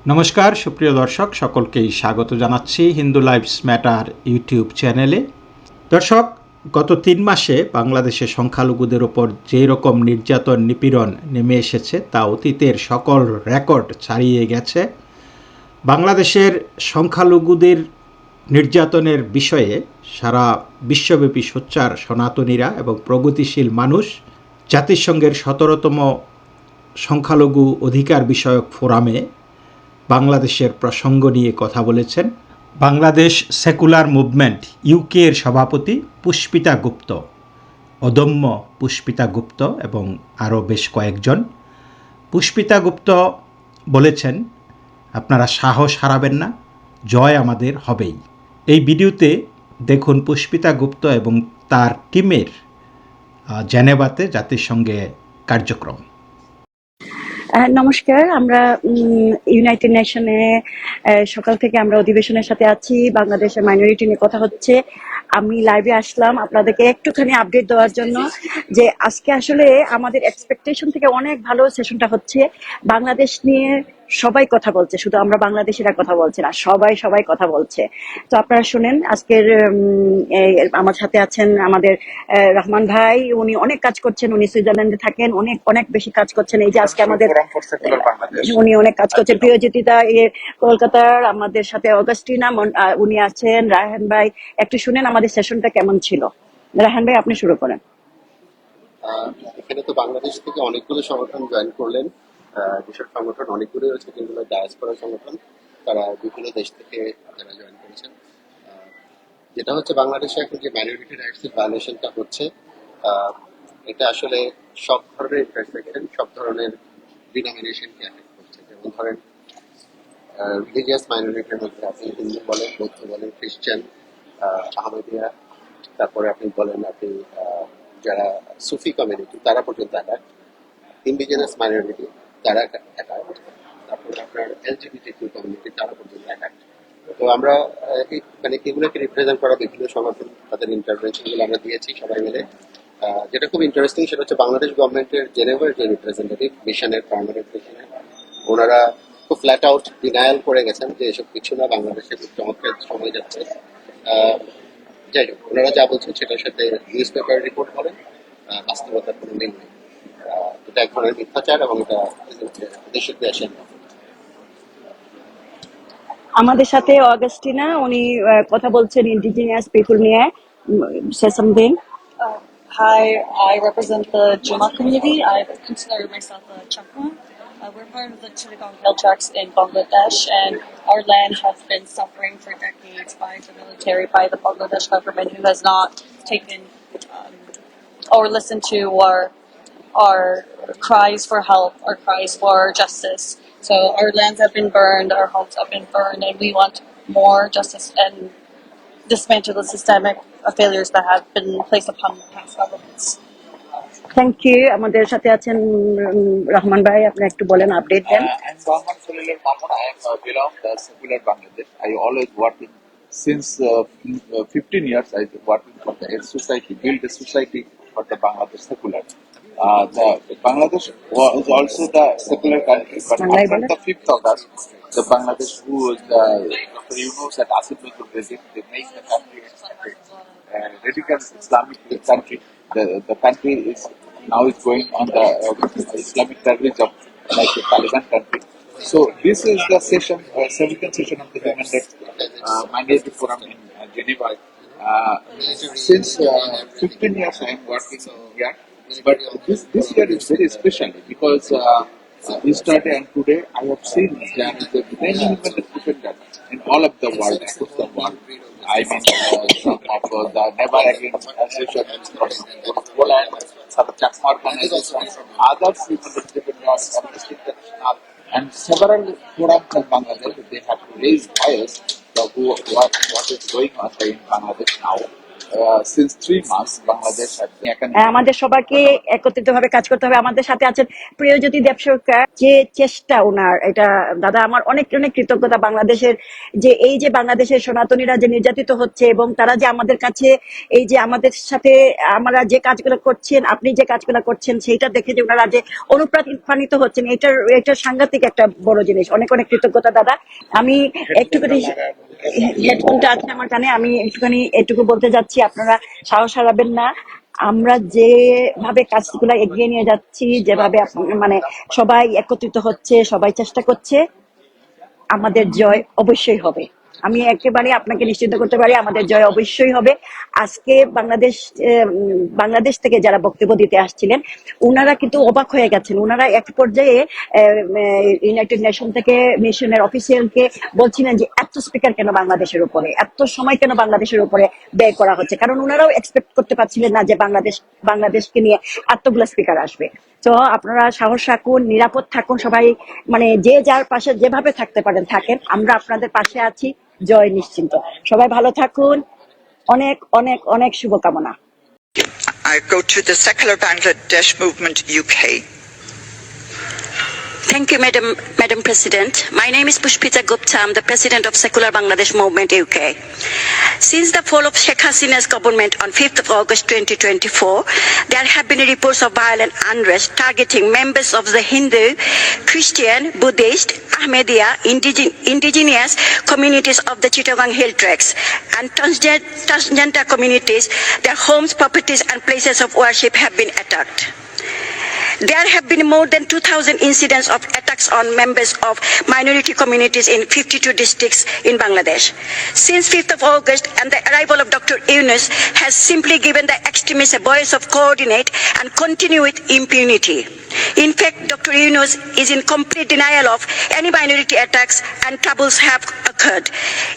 নমস্কার সুপ্রিয় দর্শক, সকলকেই স্বাগত জানাচ্ছি হিন্দু লাইভস ম্যাটার ইউটিউব চ্যানেলে। দর্শক, গত ৩ মাসে বাংলাদেশে সংখ্যালঘুদের ওপর যেই রকম নির্যাতন নিপীড়ন নেমে এসেছে তা অতীতের সকল রেকর্ড ছাড়িয়ে গেছে। বাংলাদেশের সংখ্যালঘুদের নির্যাতনের বিষয়ে সারা বিশ্বব্যাপী সোচ্চার সনাতনীরা এবং প্রগতিশীল মানুষ জাতিসংঘের ১৭তম সংখ্যালঘু অধিকার বিষয়ক ফোরামে বাংলাদেশের প্রসঙ্গ নিয়ে কথা বলেছেন বাংলাদেশ সেকুলার মুভমেন্ট ইউকে এর সভাপতি পুষ্পিতা গুপ্ত, অদম্য পুষ্পিতা গুপ্ত এবং আরও বেশ কয়েকজন। পুষ্পিতা গুপ্ত বলেছেন, আপনারা সাহস হারাবেন না, জয় আমাদের হবেই। এই ভিডিওতে দেখুন পুষ্পিতা গুপ্ত এবং তার টিমের জেনেভাতে জাতিসংঘে কার্যক্রম। নমস্কার, আমরা ইউনাইটেড নেশনে সকাল থেকে আমরা অধিবেশনের সাথে আছি। বাংলাদেশের মাইনরিটি নিয়ে কথা হচ্ছে। আমি লাইভে আসলাম আপনাদেরকে একটুখানি আপডেট দেওয়ার জন্য যে আজকে আসলে আমাদের এক্সপেকটেশন থেকে অনেক ভালো সেশনটা হচ্ছে। বাংলাদেশ নিয়ে সবাই কথা বলছে, শুধু আমরা বাংলাদেশিরা কথা বলছি না, সবাই কথা বলছে। তো আপনারা শুনেন, আজকের আমার সাথে আছেন আমাদের রহমান ভাই। উনি অনেক কাজ করছেন, উনি সুইজারল্যান্ডে থাকেন, অনেক বেশি কাজ করছেন। এই যে আজকে আমাদের উনি অনেক কাজ করছেন। প্রিয়জ্যোতিতা কলকাতার, আমাদের সাথে অগাস্টিনা উনি আছেন। রায়হান ভাই, একটু শুনেন আমাদের সেশনটা কেমন ছিল। রায়হান ভাই, আপনি শুরু করেন। এখানে তো বাংলাদেশ থেকে অনেকগুলো সংগঠন জয়েন করলেন। যেসব সংগঠন অনেকগুলো রয়েছে, যেগুলো ডায়াসপোরা সংগঠন, তারা বিভিন্ন দেশ থেকে যারা জয়েন করেছেন। যেটা হচ্ছে, বাংলাদেশে এখন যে মাইনরিটি রাইটস এর ভায়োলেশনটা হচ্ছে, এটা আসলে সব ধরনের ইন্টারসেকশন, সব ধরনের ডিনোমিনেশনকে এফেক্ট করছে। যেমন ধরেন, রিলিজিয়াস মাইনরিটির মধ্যে আপনি হিন্দু বলেন, বৌদ্ধ বলেন, খ্রিস্টান, আহমেদিয়া, তারপরে আপনি বলেন আপনি যারা সুফি কমিউনিটি, তারা পর্যন্ত একাট, ইন্ডিজিনাস মাইনরিটি তারা একাট, তারপরে আপনার এলজিবিটিকিউ কমিউনিটি তারা পর্যন্ত একাট। তো আমরা মানে এগুলোকে রিপ্রেজেন্ট করা বিভিন্ন সংগঠন, তাদের ইন্টারভেনশনগুলো আমরা দিয়েছি সবাই মিলে। যেটা খুব ইন্টারেস্টিং, সেটা হচ্ছে বাংলাদেশ গভর্নমেন্টের জেনেভার যে রিপ্রেজেন্টেটিভ মিশনের, পার্মানেন্ট মিশনের, ওনারা খুব ফ্ল্যাট আউট ডিনায়াল করে গেছেন যে এসব কিছু না, বাংলাদেশে খুব চমৎকার সময় যাচ্ছে। যাই হোক, ওনারা যা বলছেন সেটার সাথে নিউজ পেপার রিপোর্ট করেন, বাস্তবতার কোনো মিল নেই। এটা এক ধরনের মিথ্যাচার এবং এটা দেশের দেশের না। আমাদের সাথে অগাস্টিনা, উনি কথা বলছেন ইন্ডিজিনিয়াস পিপল নিয়ে। Say something. Hi, I represent the Juma community. I consider myself a Chakma. We're part of the Chittagong Hill Tracts in Bangladesh, and our land has been suffering for decades by the military, by the Bangladesh government, who has not taken or listened to our cries for help, our cries for justice. So our lands have been burned, our homes have been burned, and we want more justice and dismantle the systemic failures that have been placed upon past governments. Thank you. আমাদের সাথে আছেন রহমান ভাই, আপনি একটু বলেন, update দেন। I'm Rahman Solilar Mamun. I am belong to secular Bangladesh. I always working since 15 years. I working for the society, build the society for the Bangladesh secular. The Bangladesh was also the secular country, but after the 5th August, the Bangladesh who was Dr. Yunus and Asif Nuzul regime, they make the country a radical Islamic country. The country is now going on the Islamic terrorism like the Taliban country. So this is the session, 17th session of the Human Rights Minority Forum in Geneva. Since 15 years I am working here, but this year is very special because yesterday and today I have seen there is many human rights defenders in all of the world, across the world. I mean, some of the Never Again Association from Poland, some Chakma organization, others human rights defenders, Amnesty International, and several forums from Bangladesh. They have raised voice of what is going on in Bangladesh now. since 3 months, Bangladesh has been আমাদের সবাইকে একত্রিতভাবে কাজ করতে হবে। আমাদের সাথে আছেন প্রিয়জ্যোতি দেব সরকার, যে চেষ্টা ওনার, এটা দাদা আমার অনেক অনেক কৃতজ্ঞতা। বাংলাদেশের যে এই যে বাংলাদেশের সনাতনীরা যে নির্যাতিত হচ্ছে এবং তারা যে আমাদের কাছে এই যে আমাদের সাথে আমরা যে কাজগুলো করছেন, আপনি যে কাজগুলো করছেন সেইটা দেখে যে ওনারা যে অনুপ্রাণিত হচ্ছেন, এটা সাংঘাতিক একটা বড় জিনিস। অনেক অনেক কৃতজ্ঞতা দাদা। আমি একটুখানি হেডফোনটা আছে আমার কানে, আমি একটুখানি এটুকু বলতে যাচ্ছি, আপনারা সাহস হারাবেন না। আমরা যেভাবে কাজগুলো এগিয়ে নিয়ে যাচ্ছি, যেভাবে মানে সবাই একত্রিত হচ্ছে, সবাই চেষ্টা করছে, আমাদের জয় অবশ্যই হবে। আমি একেবারে আপনাকে নিশ্চিত করতে পারি আমাদের জয় অবশ্যই হবে। আজকে বাংলাদেশ থেকে যারা বক্তব্য দিতে আসছিলেন ওনারা কিন্তু অবাক হয়ে গেছেন। ওনারা এক পর্যায়ে ইউনাইটেড নেশন থেকে মিশনের অফিসিয়ালকে বলছিলেন যে এত স্পিকার কেন বাংলাদেশের উপরে, এত সময় কেন বাংলাদেশের উপরে ব্যয় করা হচ্ছে, কারণ ওনারাও এক্সপেক্ট করতে পারছিলেন না যে বাংলাদেশকে নিয়ে এতগুলো স্পিকার আসবে। তো আপনারা সাহস রাখুন, নিরাপদ থাকুন, সবাই মানে যে যার পাশে যেভাবে থাকতে পারেন থাকেন, আমরা আপনাদের পাশে আছি, জয় নিশ্চিন্ত। সবাই ভালো থাকুন, অনেক অনেক অনেক শুভকামনা। I go to the Secular Bangladesh Movement UK. Thank you, Madam President. My name is Pushpita Gupta. I'm the President of Secular Bangladesh Movement UK. Since the fall of Sheikh Hasina's government on 5th of August 2024, there have been reports of violent unrest targeting members of the Hindu, Christian, Buddhist, Ahmadiyya, indigenous communities of the Chittagong Hill Tracts and transgender communities. Their homes, properties and places of worship have been attacked. There have been more than 2,000 incidents of attacks on members of minority communities in 52 districts in Bangladesh. Since 5th of August and the arrival of Dr. Yunus has simply given the extremists a voice of coordinate and continue with impunity. In fact, Dr. Yunus is in complete denial of any minority attacks and troubles have occurred.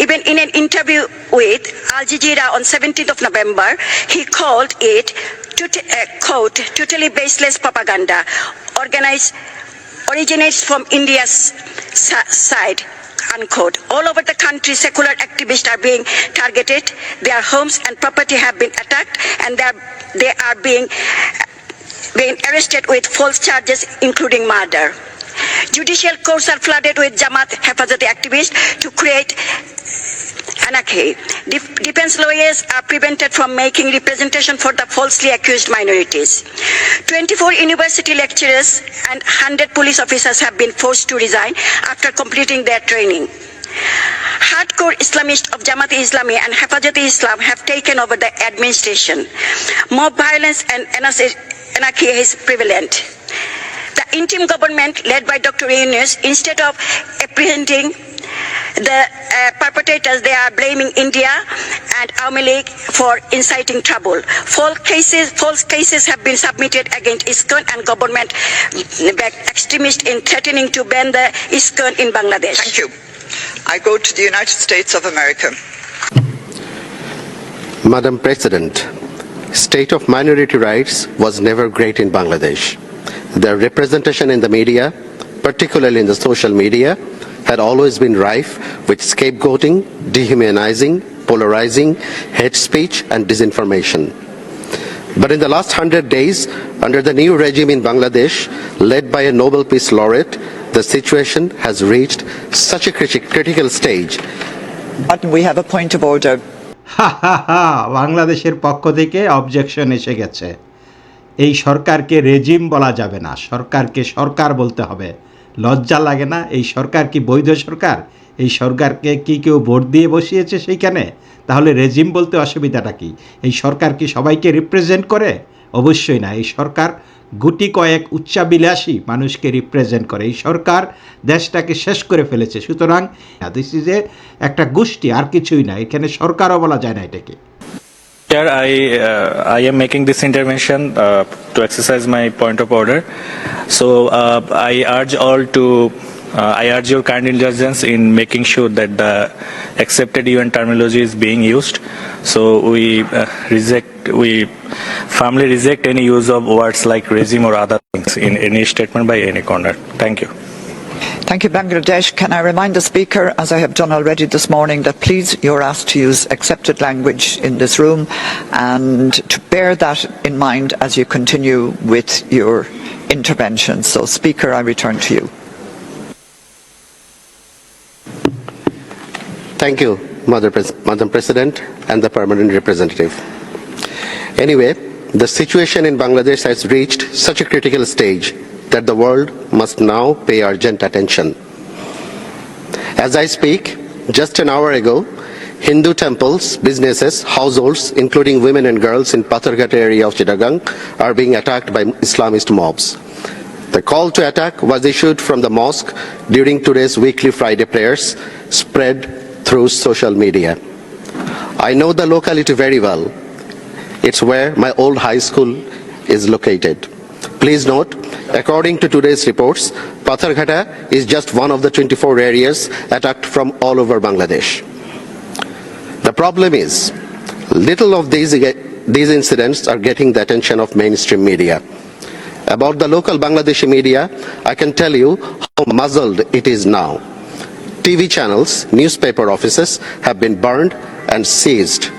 Even in an interview with Al Jazeera on 17th of November, he called it quote, totally baseless propaganda, originates from India's side, unquote. All over the country, secular activists are being targeted, their homes and property have been attacked, and they are being arrested with false charges, including murder. Judicial courts are flooded with Jamaat Hafazati activists to create anarchy. Defense lawyers are prevented from making representation for the falsely accused minorities. 24 university lecturers and 100 police officers have been forced to resign after completing their training. Hardcore Islamists of Jamaat Islami and Hafazat Islam have taken over the administration. Mob violence and anarchy is prevalent. The interim government led by Dr. Yunus, instead of apprehending the perpetrators, they are blaming India and Awami League for inciting trouble. False cases have been submitted against iskcon and government-backed extremists in threatening to ban the iskcon in Bangladesh. Thank you. I go to the United States of America. Madam President, state of minority rights was never great in Bangladesh. Their representation in the media, particularly in the social media, had always been rife with scapegoating, dehumanizing, polarizing, hate speech and disinformation. But in the last 100 days, under the new regime in Bangladesh, led by a Nobel Peace Laureate, the situation has reached such a critical stage. But we have a point of order. বাংলাদেশের পক্ষ থেকে objection এসে গেছে। এই সরকারকে regime বলা যাবে না, সরকারকে সরকার বলতে হবে। লজ্জা লাগে না? এই সরকার কি বৈধ সরকার? এই সরকারকে কি কেউ ভোট দিয়ে বসিয়েছে সেইখানে? তাহলে রেজিম বলতে অসুবিধাটা কি? এই সরকার কি সবাইকে রিপ্রেজেন্ট করে? অবশ্যই না। এই সরকার গুটি কয়েক উচ্চাবিলাসী মানুষকে রিপ্রেজেন্ট করে। এই সরকার দেশটাকে শেষ করে ফেলেছে। সুতরাং দিস ইজ একটা গোষ্ঠী, আর কিছুই না। এখানে সরকারও বলা যায় না এটাকে। Here I am making this intervention to exercise my point of order. So I urge all to I urge your kind indulgence in making sure that the accepted UN terminology is being used. So we firmly reject any use of words like regime or other things in any statement by any corner. Thank you. Thank you, Bangladesh. Can I remind the Speaker, as I have done already this morning, that please you're asked to use accepted language in this room and to bear that in mind as you continue with your intervention. So, Speaker, I return to you. Thank you, Madam President and the Permanent Representative. Anyway, the situation in Bangladesh has reached such a critical stage that the world must now pay urgent attention. As I speak, just an hour ago, Hindu temples, businesses, households, including women and girls in Patharghat area of Chittagong, are being attacked by Islamist mobs. The call to attack was issued from the mosque during today's weekly Friday prayers, spread through social media. I know the locality very well. It's where my old high school is located. Please note, according to today's reports, Patharghata is just one of the 24 areas attacked from all over Bangladesh. The problem is, little of these incidents are getting the attention of mainstream media. About the local Bangladeshi media, I can tell you how muzzled it is now. TV channels, newspaper offices have been burned and seized.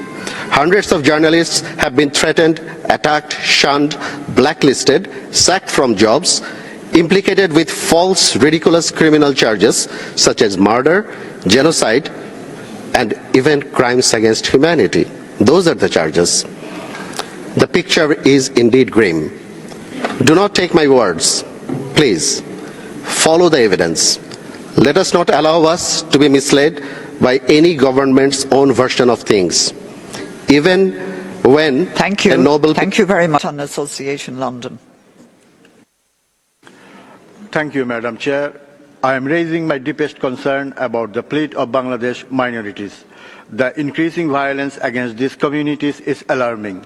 Hundreds of journalists have been threatened, attacked, shunned, blacklisted, sacked from jobs, implicated with false, ridiculous criminal charges such as murder, genocide, and even crimes against humanity. Those are the charges. The picture is indeed grim. Do not take my words. Please, follow the evidence. Let us not allow us to be misled by any government's own version of things. Even when Thank you. a noble... Thank you very much. On Association London. Thank you, Madam Chair. I am raising my deepest concern about the plight of Bangladesh minorities. The increasing violence against these communities is alarming.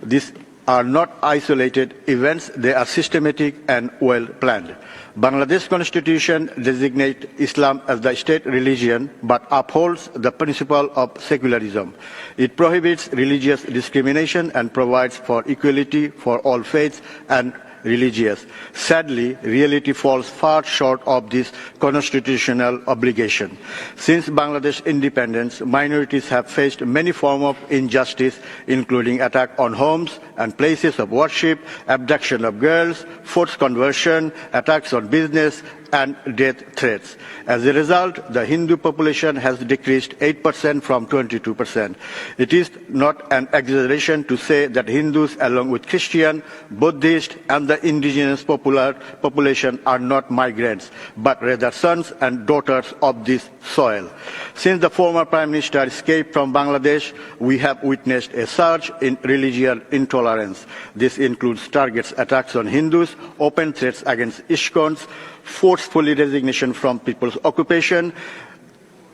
These are not isolated events, they are systematic and well planned. Bangladesh Constitution designates Islam as the state religion but upholds the principle of secularism. It prohibits religious discrimination and provides for equality for all faiths and religious. Sadly, reality falls far short of this constitutional obligation. Since Bangladesh independence, minorities have faced many forms of injustice, including attack on homes and places of worship, abduction of girls, forced conversion, attacks on business, and death threats. As a result, the Hindu population has decreased 8% from 22%. It is not an exaggeration to say that Hindus, along with Christian, Buddhist, and the indigenous population are not migrants, but rather sons and daughters of this soil. Since the former Prime Minister escaped from Bangladesh, we have witnessed a surge in religious intolerance. This includes targets attacks on Hindus, open threats against iskcons, forcefully resignation from people's occupation,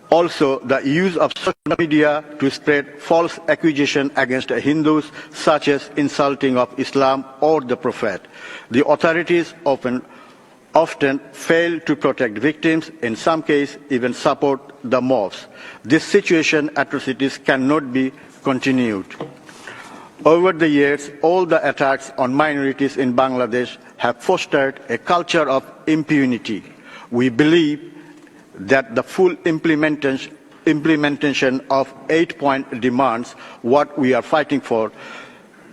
also the use of social media to spread false accusations against Hindus, such as insulting of Islam or the Prophet. The authorities often fail to protect victims, in some cases even support the mobs. This situation, atrocities cannot be continued. Over the years, all the attacks on minorities in Bangladesh have fostered a culture of impunity. We believe that the full implementation of 8-point demands, what we are fighting for,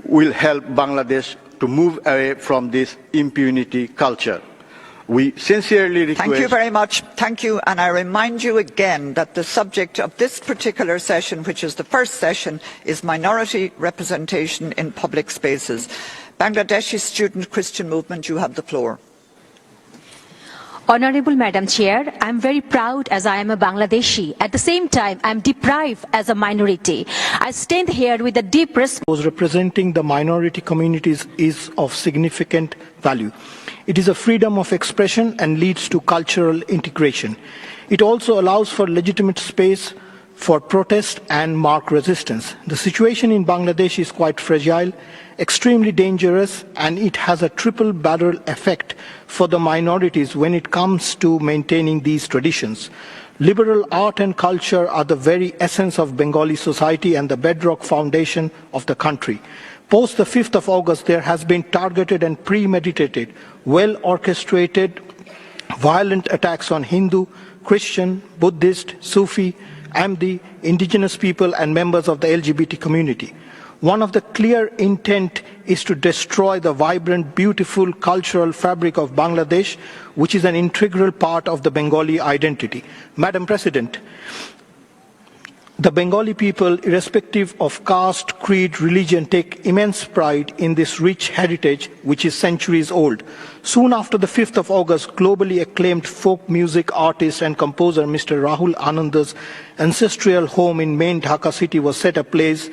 will help Bangladesh to move away from this impunity culture. We sincerely request... Thank you very much. Thank you. And I remind you again that the subject of this particular session, which is the first session, is minority representation in public spaces. Bangladeshi Student Christian Movement, you have the floor. Honorable Madam Chair, I am very proud as I am a Bangladeshi. At the same time, I am deprived as a minority. I stand here with a deep respect. Representing the minority communities is of significant value. It is a freedom of expression and leads to cultural integration. It also allows for legitimate space for protest and mark resistance. The situation in Bangladesh is quite fragile, extremely dangerous, and it has a triple barrel effect for the minorities when it comes to maintaining these traditions. Liberal art and culture are the very essence of Bengali society and the bedrock foundation of the country. Post the 5th of August, there has been targeted and premeditated, well-orchestrated violent attacks on Hindu, Christian, Buddhist, Sufi, Ahmadi, indigenous people and members of the LGBT community. One of the clear intent is to destroy the vibrant, beautiful cultural fabric of Bangladesh, which is an integral part of the Bengali identity. Madam President, the Bengali people, irrespective of caste, creed, religion, take immense pride in this rich heritage which is centuries old. Soon after the 5th of August, globally acclaimed folk music artist and composer Mr. Rahul Ananda's ancestral home in main Dhaka city was set ablaze,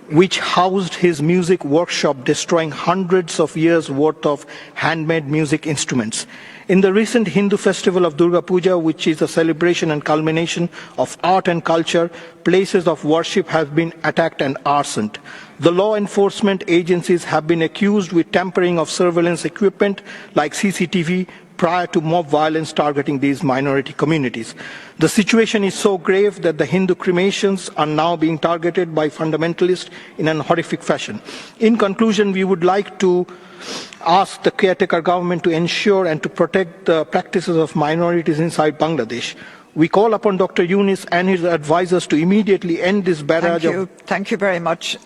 which housed his music workshop, destroying hundreds of years' worth of handmade music instruments. In the recent Hindu festival of Durga Puja, which is a celebration and culmination of art and culture, places of worship have been attacked and arsoned. The law enforcement agencies have been accused with tampering of surveillance equipment like CCTV prior to mob violence targeting these minority communities. The situation is so grave that the Hindu cremations are now being targeted by fundamentalists in an horrific fashion. In conclusion, we would like to ask the caretaker government to ensure and to protect the practices of minorities inside Bangladesh. We call upon Dr. Yunus and his advisors to immediately end this barrage Thank you very much.